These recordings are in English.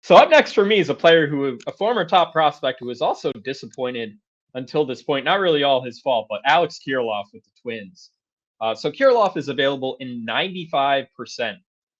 So up next for me is a former top prospect who was also disappointed until this point. Not really all his fault, but Alex Kirilloff with the Twins. So Kirilloff is available in 95%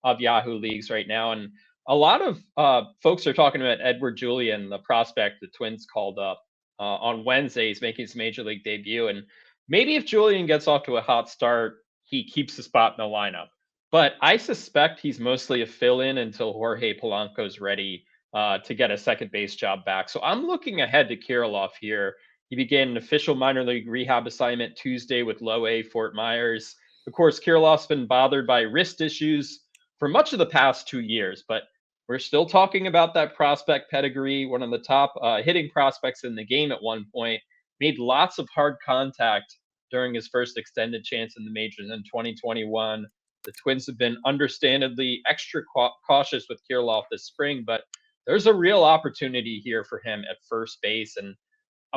of Yahoo leagues right now, and a lot of folks are talking about Edward Julian, the prospect the Twins called up on Wednesday. He's making his major league debut, and maybe if Julian gets off to a hot start, he keeps the spot in the lineup. But I suspect he's mostly a fill-in until Jorge Polanco's ready to get a second base job back. So I'm looking ahead to Kirilloff here. He began an official minor league rehab assignment Tuesday with Low A Fort Myers. Of course, Kirilloff's been bothered by wrist issues for much of the past 2 years, but we're still talking about that prospect pedigree, one of the top hitting prospects in the game at one point, made lots of hard contact during his first extended chance in the majors in 2021. The Twins have been understandably extra cautious with Kirilloff this spring, but there's a real opportunity here for him at first base. And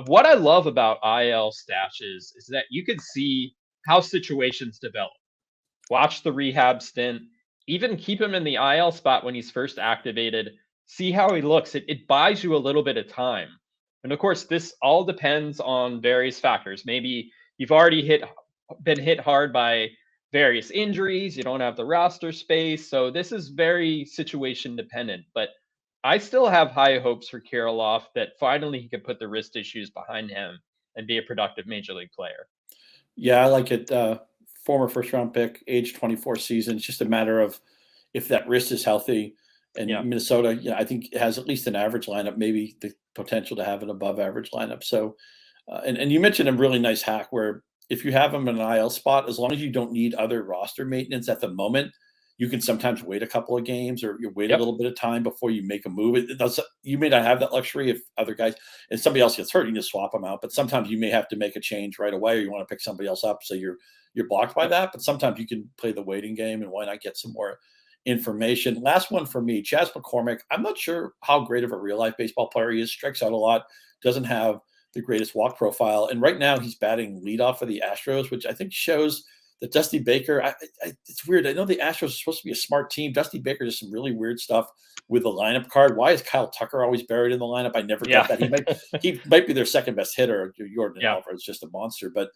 what I love about IL stashes is that you can see how situations develop. Watch the rehab stint, even keep him in the IL spot when he's first activated, see how he looks. It buys you a little bit of time. And of course, this all depends on various factors. Maybe you've already been hit hard by various injuries. You don't have the roster space. So this is very situation dependent. But I still have high hopes for Kirilloff that finally he could put the wrist issues behind him and be a productive major league player. Yeah, I like it. Former first-round pick, age 24 season. It's just a matter of if that wrist is healthy. And Minnesota, I think has at least an average lineup, maybe the potential to have an above-average lineup. So, and you mentioned a really nice hack where if you have him in an IL spot, as long as you don't need other roster maintenance at the moment, you can sometimes wait a couple of games or you wait a little bit of time before you make a move. You may not have that luxury if other guys and somebody else gets hurt, you can just swap them out. But sometimes you may have to make a change right away, or you want to pick somebody else up, so you're blocked by that. But sometimes you can play the waiting game, and why not get some more information? Last one for me, Chas McCormick. I'm not sure how great of a real life baseball player he is. Strikes out a lot, doesn't have the greatest walk profile, and right now he's batting leadoff for the Astros, which I think shows that Dusty Baker, it's weird. I know the Astros are supposed to be a smart team. Dusty Baker does some really weird stuff with the lineup card. Why is Kyle Tucker always buried in the lineup? I never get that. He might be their second best hitter. Jordan Alvarez is just a monster. But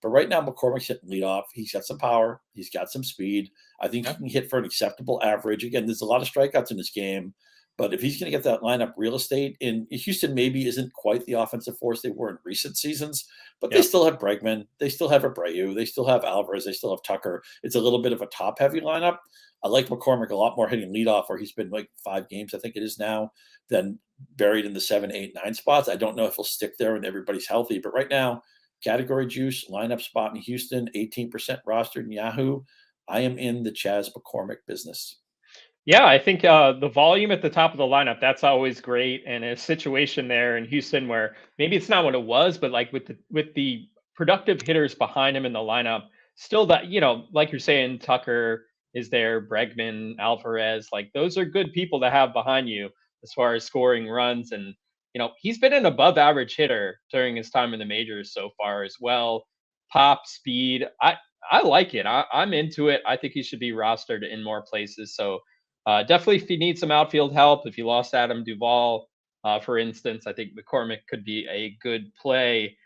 right now, McCormick's hitting leadoff. He's got some power. He's got some speed. I think he can hit for an acceptable average. Again, there's a lot of strikeouts in this game. But if he's going to get that lineup real estate in Houston, maybe isn't quite the offensive force they were in recent seasons, but they still have Bregman. They still have Abreu. They still have Alvarez. They still have Tucker. It's a little bit of a top heavy lineup. I like McCormick a lot more hitting leadoff, where he's been like 5 games, I think it is now, than buried in the 7, 8, 9 spots. I don't know if he'll stick there when everybody's healthy, but right now, category juice, lineup spot in Houston, 18% rostered in Yahoo. I am in the Chas McCormick business. Yeah, I think the volume at the top of the lineup, that's always great. And a situation there in Houston where maybe it's not what it was, but like with the productive hitters behind him in the lineup, still that, like you're saying, Tucker is there, Bregman, Alvarez, like those are good people to have behind you as far as scoring runs. And, he's been an above average hitter during his time in the majors so far as well. Pop, speed. I like it. I'm into it. I think he should be rostered in more places. So, definitely, if you need some outfield help, if you lost Adam Duvall, for instance, I think McCormick could be a good play.